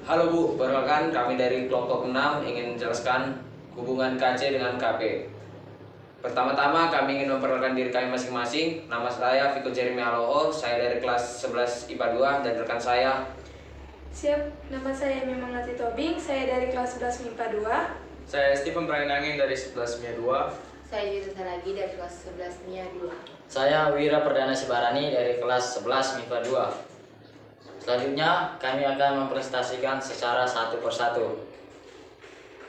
Halo Bu, perkenalkan kami dari kelompok 6 ingin menjelaskan hubungan KC dengan KP. Pertama-tama kami ingin memperkenalkan diri kami masing-masing. Nama saya Viko Jeremy Aloo, saya dari kelas 11 IPA 2 dan rekan saya. Siap, nama saya Memang Tobing, saya dari kelas 11 MIPA 2. Saya Stephen Prananging dari 11 MIA 2. Saya Yudha Saragi dari kelas 11 MIA 2. Saya Wira Perdana Sibarani dari kelas 11 MIPA 2. Selanjutnya, kami akan mempresentasikan secara satu persatu.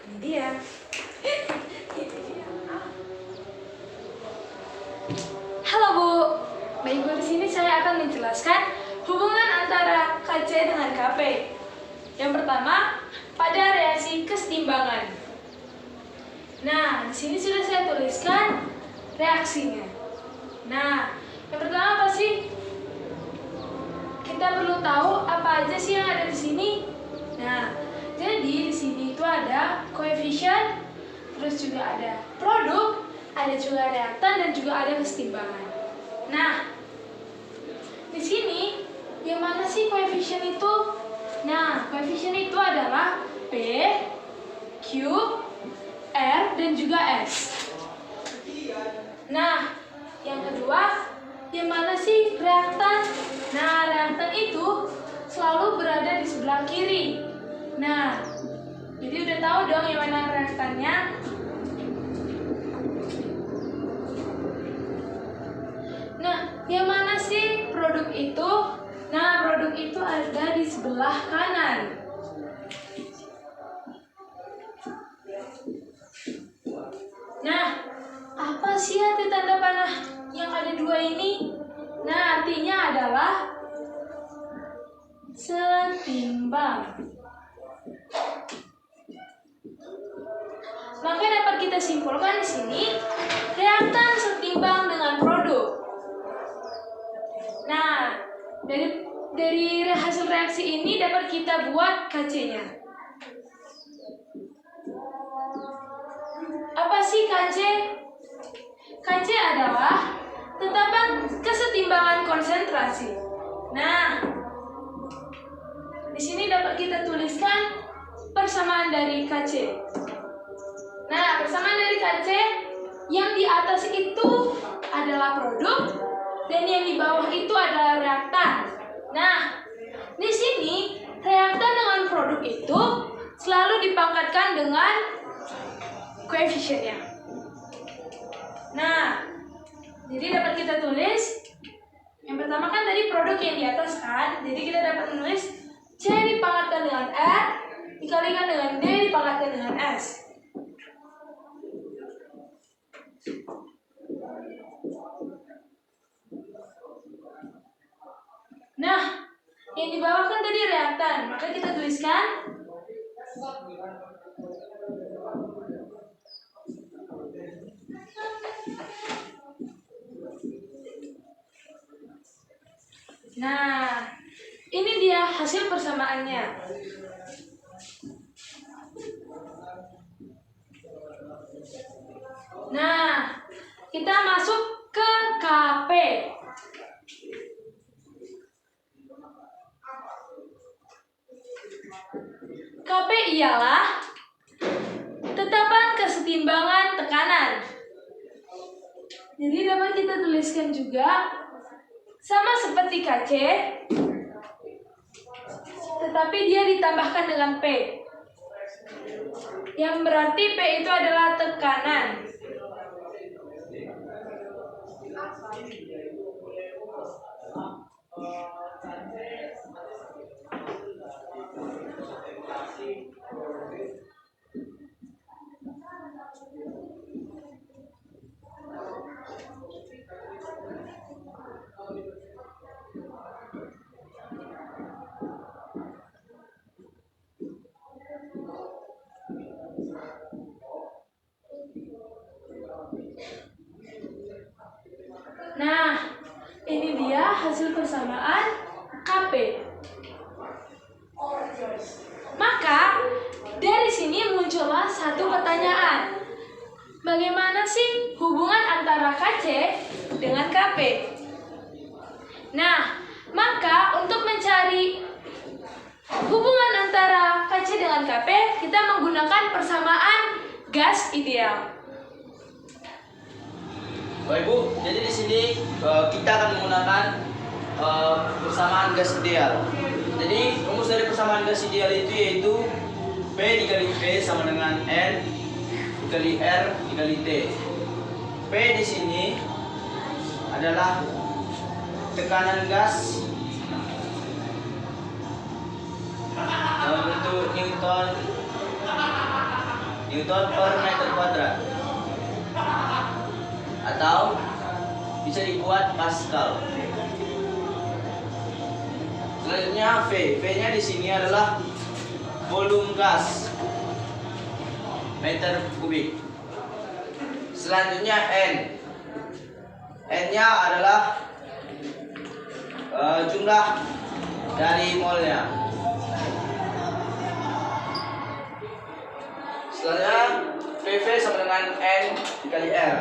Ini dia. Halo Bu, baik Bu, di sini saya akan menjelaskan hubungan antara KC dengan KP. Yang pertama, pada reaksi kesetimbangan. Nah, di sini sudah saya tuliskan reaksinya. Nah, yang pertama apa sih? Kita perlu tahu apa aja sih yang ada di sini. Nah, jadi di sini itu ada koefisien, terus juga ada produk, ada juga reaktan dan juga ada kesetimbangan. Nah, di sini yang mana sih koefisien itu? Nah, koefisien itu adalah P, Q, R dan juga S. Nah, yang kedua, yang mana sih reaktan? Nah, reaktan itu selalu berada di sebelah kiri. Nah, jadi udah tahu dong yang mana reaktannya. Nah, yang mana sih produk itu? Nah, produk itu ada di sebelah kanan. Nah, apa sih arti tanda panah yang ada dua ini? Nah, artinya adalah setimbang. Maka dapat kita simpulkan di sini, reaktan setimbang dengan produk. Nah, dari hasil reaksi ini dapat kita buat KC-nya. Apa sih KC? KC adalah tetapan kesetimbangan konsentrasi. Nah, di sini dapat kita tuliskan persamaan dari KC. Nah, persamaan dari KC yang di atas itu adalah produk dan yang di bawah itu adalah reaktan. Nah, di sini reaktan dengan produk itu selalu dipangkatkan dengan koefisiennya. Nah, jadi dapat kita tulis, yang pertama kan tadi produk yang di atas kan, jadi kita dapat menulis C dipangkatkan dengan R dikalikan dengan D dipangkatkan dengan S. Nah, yang di bawah kan tadi reaktan, maka kita tuliskan nah, ini dia hasil persamaannya. Nah, kita masuk ke KP. KP ialah tetapan kesetimbangan tekanan. Jadi dapat kita tuliskan juga sama seperti KC, tetapi dia ditambahkan dengan P. Yang berarti P itu adalah tekanan. Nah, ini dia hasil persamaan KP. Maka, dari sini muncullah satu pertanyaan. Bagaimana sih hubungan antara KC dengan KP? Nah, maka untuk mencari hubungan antara dengan KP, kita menggunakan persamaan gas ideal. Baik Bu, jadi di sini kita akan menggunakan persamaan gas ideal. Jadi rumus dari persamaan gas ideal itu yaitu P dikali V sama dengan N dikali R dikali T. P di sini adalah tekanan gas dalam bentuk Newton per meter kuadrat, atau bisa dibuat Pascal. Selanjutnya V-nya di sini adalah volume gas meter kubik. Selanjutnya N-nya adalah jumlah dari molnya. Selanjutnya PV sama dengan N dikali R.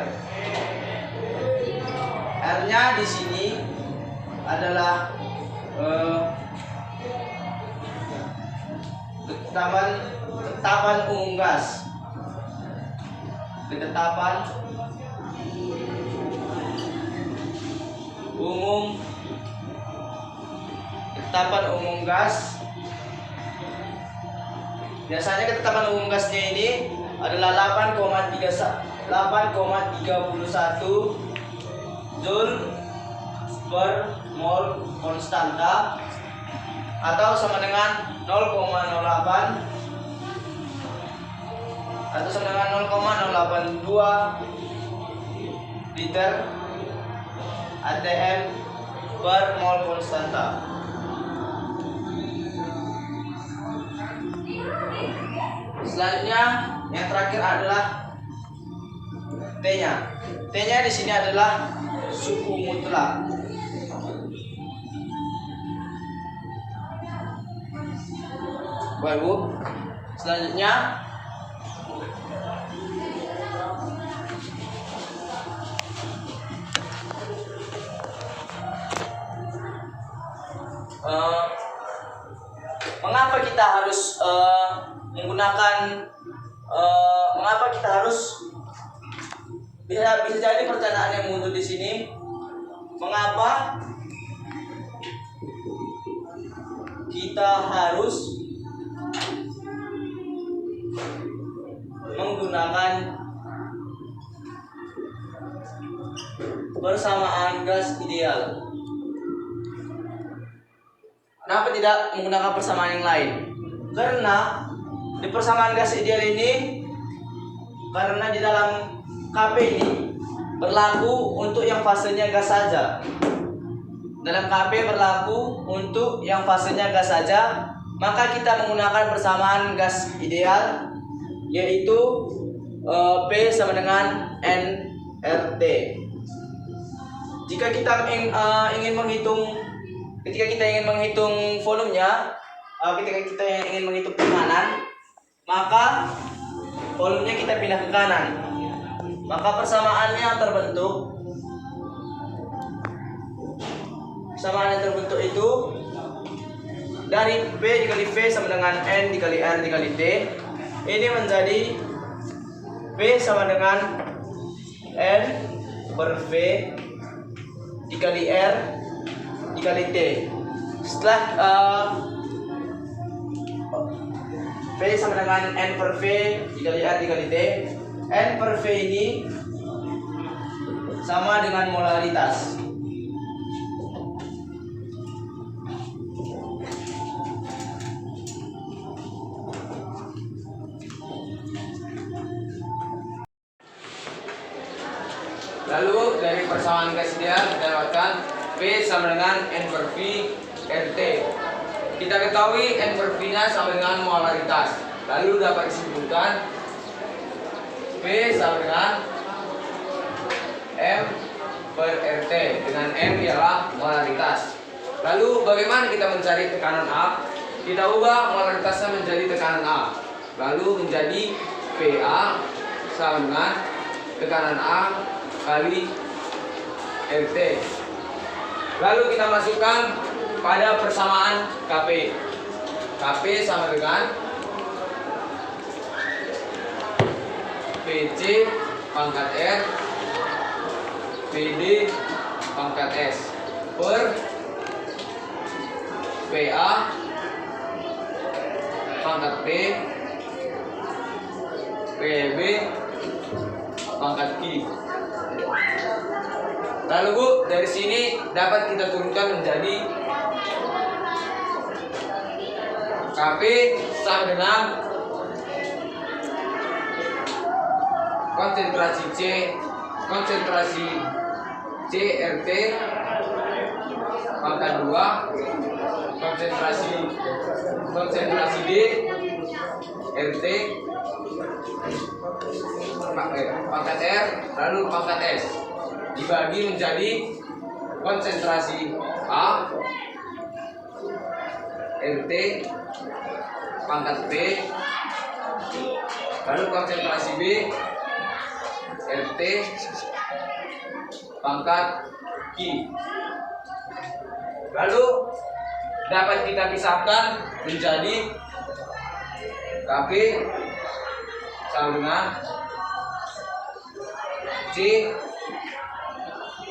R-nya di sini adalah ketetapan umum gas. Ketetapan umum gas. Biasanya ketetapan umum gasnya ini adalah 8,31 Joule per mol konstanta, atau sama dengan 0,08 atau sama dengan 0,082 liter ATM per mol konstanta. Selanjutnya yang terakhir adalah T-nya. T-nya di sini adalah suhu mutlak. Baik Bu. Selanjutnya mengapa kita harus bisa jadi pertanyaan yang muncul di sini, mengapa kita harus menggunakan persamaan gas ideal? Kenapa tidak menggunakan persamaan yang lain? Karena di persamaan gas ideal ini, karena di dalam KP ini berlaku untuk yang fasenya gas saja. Dalam KP berlaku untuk yang fasenya gas saja, maka kita menggunakan persamaan gas ideal, yaitu P sama dengan nRT. Jika kita ingin menghitung volumenya, ketika kita ingin menghitung tekanan, maka volumenya kita pindah ke kanan. Maka persamaannya terbentuk. Persamaan yang terbentuk itu dari P dikali V sama dengan N dikali R dikali T. Ini menjadi P sama dengan N per V dikali R dikali T. Setelah P sama dengan N per V dikali R dikali T, N per V ini sama dengan molaritas. Lalu dari persamaan gas ideal kita dapatkan P sama dengan N per V RT. Kita ketahui N per V-nya sama dengan molaritas. Lalu dapat disimpulkan P sama dengan M per RT, dengan M ialah molaritas. Lalu bagaimana kita mencari tekanan A? Kita ubah molaritasnya menjadi tekanan A, lalu menjadi PA sama dengan tekanan A kali RT. Lalu kita masukkan pada persamaan KP. KP sama dengan PC pangkat R PD pangkat S per PA pangkat P PB pangkat Q. Lalu Bu, dari sini dapat kita turunkan menjadi KP sama dengan konsentrasi CRT pangkat 2, konsentrasi D RT pangkat R, lalu pangkat S dibagi menjadi konsentrasi A RT pangkat B, lalu konsentrasi B RT pangkat Q. Lalu dapat kita pisahkan menjadi KP sama dengan C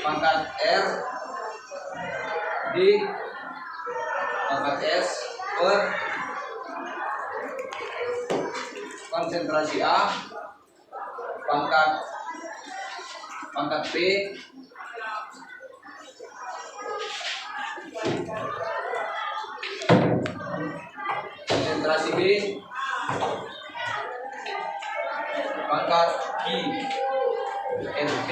pangkat R D pangkat S per konsentrasi A pangkat P konsentrasi B pangkat Q RT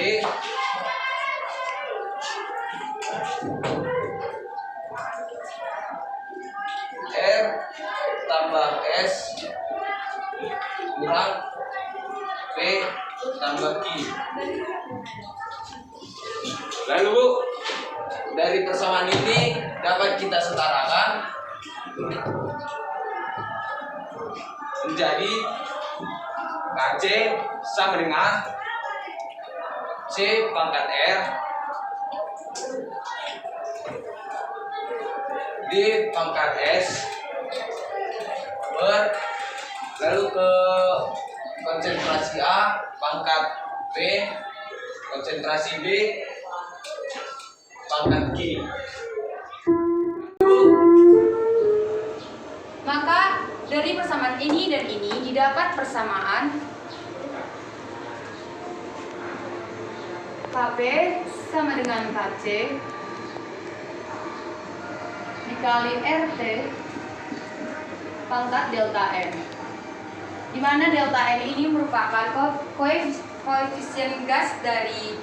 R tambah S kurang P tambah Q. Lalu Bu, dari persamaan ini dapat kita setarakan menjadi KC sama dengan C pangkat R D pangkat S per, lalu ke konsentrasi A pangkat P, konsentrasi B pangkat Q. Maka dari persamaan ini dan ini didapat persamaan KP sama dengan KC dikali RT pangkat delta N, di mana delta N ini merupakan koefisien gas dari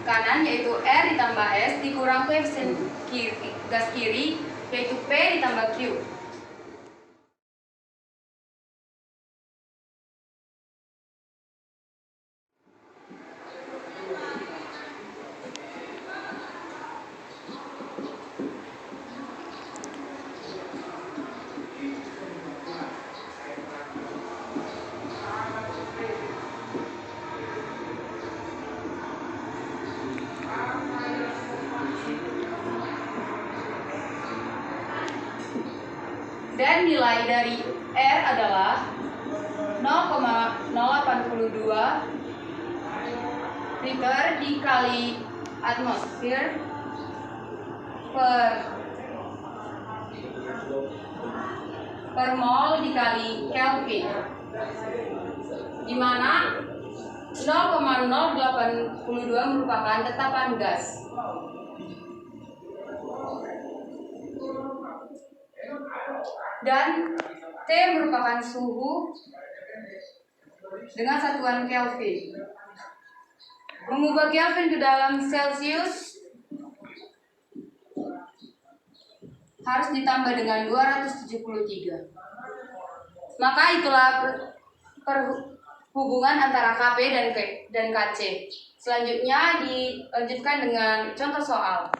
kanan yaitu R ditambah S dikurang koefisien gas kiri yaitu P ditambah Q. Dan nilai dari R adalah 0,082 liter dikali atmosfer per mol dikali Kelvin, di mana 0,082 merupakan tetapan gas. Dan T merupakan suhu dengan satuan Kelvin. Mengubah Kelvin ke dalam Celsius harus ditambah dengan 273. Maka itulah hubungan antara KP dan KC. Selanjutnya dilanjutkan dengan contoh soal.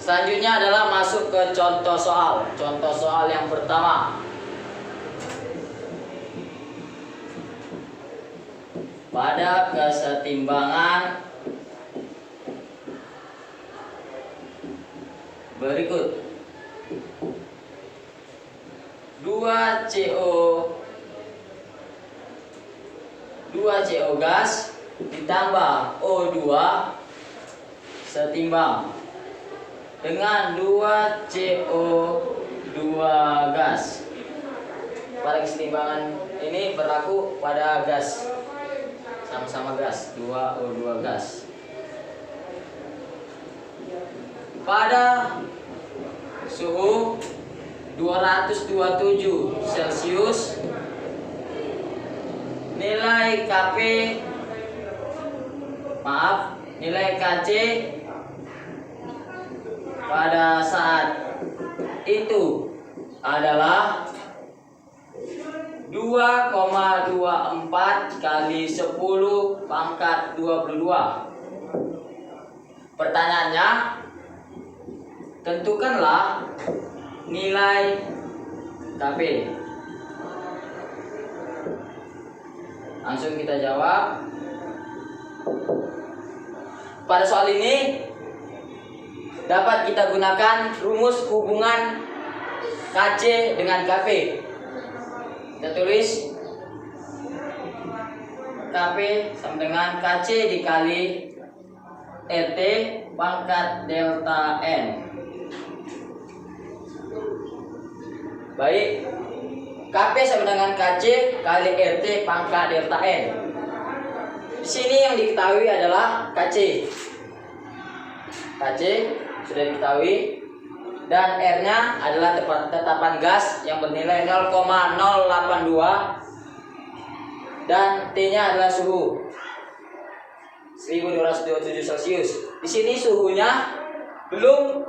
Selanjutnya adalah masuk ke contoh soal. Contoh soal yang pertama. Pada kesetimbangan berikut 2 CO 2CO gas ditambah O2 setimbang dengan 2CO2 gas. Pada kesetimbangan ini berlaku pada gas, sama-sama gas, 2O2 gas. Pada suhu 227 Celcius, nilai KC pada saat itu adalah 2,24 kali 10 pangkat 22. Pertanyaannya, tentukanlah nilai KP. Langsung kita jawab. Pada soal ini dapat kita gunakan rumus hubungan KC dengan KP. Kita tulis KP sama dengan KC dikali RT pangkat delta N. Baik, KP sama dengan KC kali RT pangkat delta N. Di sini yang diketahui adalah KC. KC sudah diketahui, dan R-nya adalah tetapan gas yang bernilai 0,082 dan T-nya adalah suhu 1227 Celcius. Di sini suhunya belum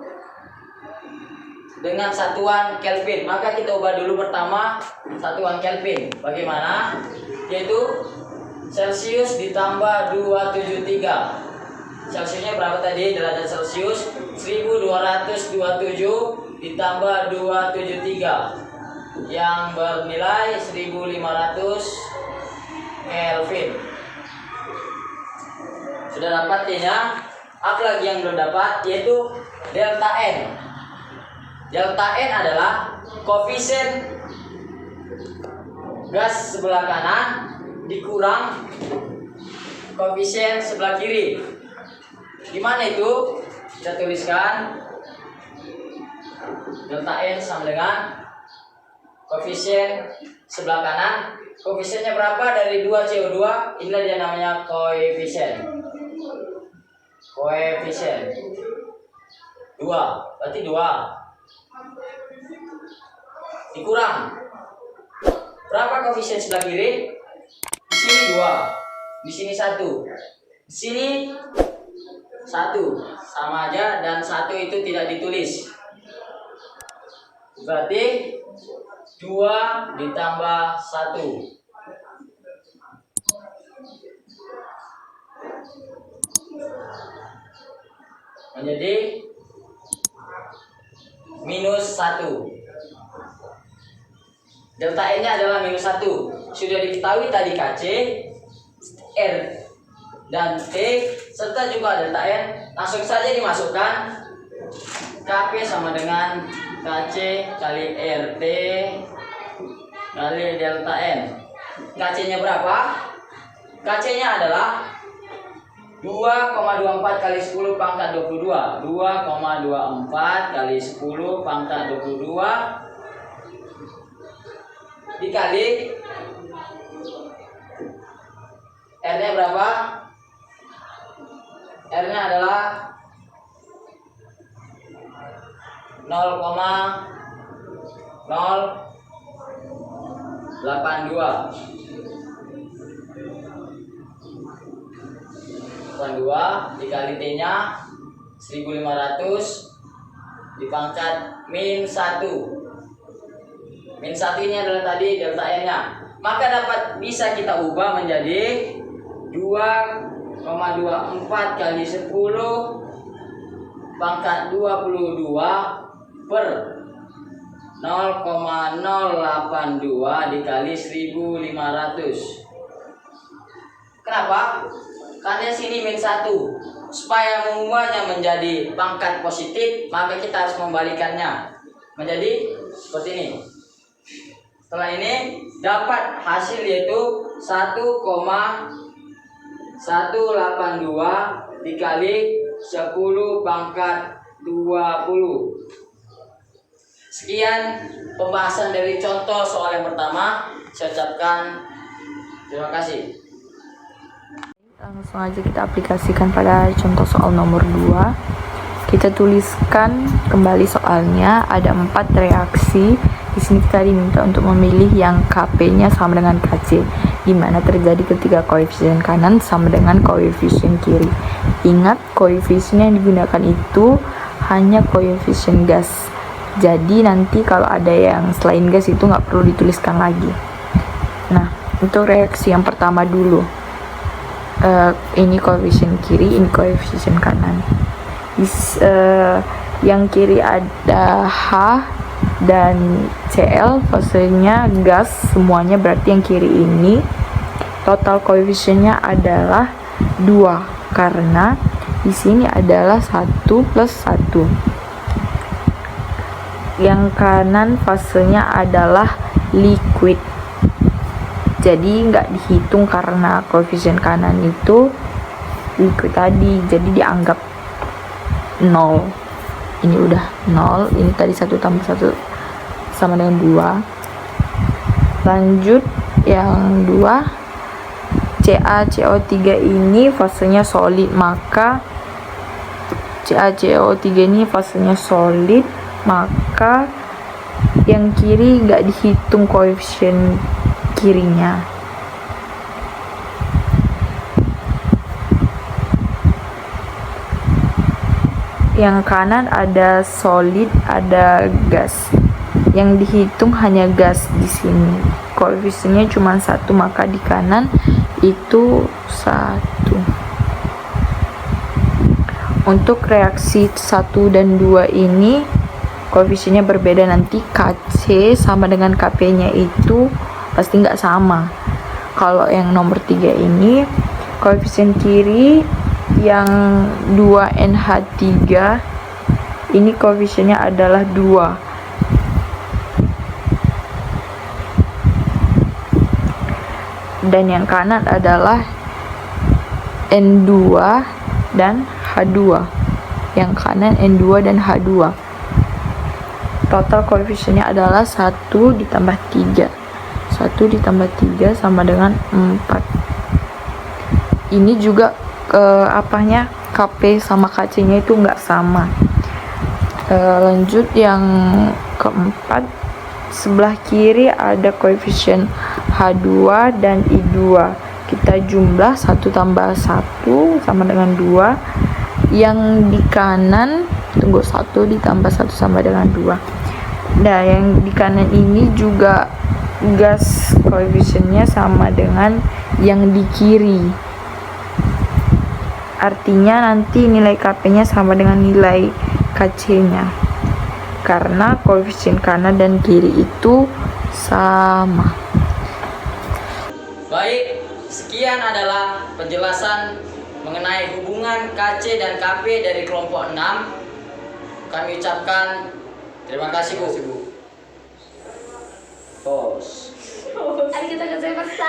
dengan satuan Kelvin, maka kita ubah dulu pertama satuan Kelvin. Bagaimana? Yaitu Celcius ditambah 273. Celsiusnya berapa tadi? Derajat Celcius 1227 ditambah 273 yang bernilai 1500 Kelvin. Sudah dapat T-nya. Apa lagi yang belum dapat? Yaitu delta N. Delta N adalah koefisien gas sebelah kanan dikurang koefisien sebelah kiri. Gimana itu? Kita tuliskan delta N sama dengan koefisien sebelah kanan. Koefisiennya berapa? Dari 2CO2. Inilah dia namanya koefisien. Koefisien 2, berarti 2 dikurang berapa koefisien sebelah kiri? Di sini 2, di sini 1, di sini 1, sama aja, dan 1 itu tidak ditulis. Berarti 2 ditambah 1 menjadi minus 1. Delta N nya adalah minus 1. Sudah diketahui tadi KC, R dan T serta juga delta N. Langsung saja dimasukkan. KP sama dengan KC kali RT kali delta N. KC nya berapa? KC nya adalah 2,24 kali 10 pangkat 22. 2,24 kali 10 pangkat 22 dikali R-nya berapa? R-nya adalah 0,082 dikali T-nya 1500 dipangkat min 1. Min 1 ini adalah tadi delta N-nya. Maka bisa kita ubah menjadi 2,24 kali 10 pangkat 22 per 0,082 dikali 1500. Kenapa? Karena sini min 1. Supaya mengubahnya menjadi pangkat positif, maka kita harus membalikannya menjadi seperti ini. Setelah ini dapat hasil yaitu 1,182 dikali 10 pangkat 20. Sekian pembahasan dari contoh soal yang pertama. Saya ucapkan terima kasih. Langsung aja kita aplikasikan pada contoh soal nomor 2. Kita tuliskan kembali soalnya. Ada 4 reaksi. Di sini kita diminta untuk memilih yang KP-nya sama dengan KC, di mana terjadi ketika koefisien kanan sama dengan koefisien kiri. Ingat, koefisien yang digunakan itu hanya koefisien gas. Jadi nanti kalau ada yang selain gas itu nggak perlu dituliskan lagi. Nah, untuk reaksi yang pertama dulu. Ini koefisien kiri, ini koefisien kanan. Yang kiri ada H dan Cl, fasenya gas semuanya, berarti yang kiri ini total koefisiennya adalah 2 karena di sini adalah 1 plus 1. Yang kanan fasenya adalah liquid, jadi nggak dihitung karena koefisien kanan itu liquid tadi, jadi dianggap 0. Ini udah 0, ini tadi 1 tambah 1 sama dengan 2. Lanjut yang 2, CaCO3 ini fasenya solid, maka CaCO3 ini fasenya solid, maka yang kiri nggak dihitung koefisien kirinya. Yang kanan ada solid, ada gas. Yang dihitung hanya gas di sini. Koefisiennya cuma 1, maka di kanan itu 1. Untuk reaksi 1 dan 2 ini koefisiennya berbeda, nanti KC sama dengan KP-nya itu pasti nggak sama. Kalau yang nomor 3 ini koefisien kiri yang 2NH3 ini koefisiennya adalah 2. Dan yang kanan adalah N2 dan H2. Yang kanan N2 dan H2. Total koefisiennya adalah 1 ditambah 3. 1 ditambah 3 sama dengan 4. Ini juga KP sama KC-nya itu nggak sama. Lanjut yang keempat, sebelah kiri ada koefisien H2 dan I2. Kita jumlah 1 tambah 1 sama dengan 2. Yang di kanan 1 ditambah 1 sama dengan 2. Nah, yang di kanan ini juga gas, koefisiennya sama dengan yang di kiri. Artinya nanti nilai KP-nya sama dengan nilai KC-nya. Karena koefisien kanan dan kiri itu sama. Baik, sekian adalah penjelasan mengenai hubungan KC dan KP dari kelompok 6. Kami ucapkan terima kasih, Bu. Pos. Arigatou gozaimasu.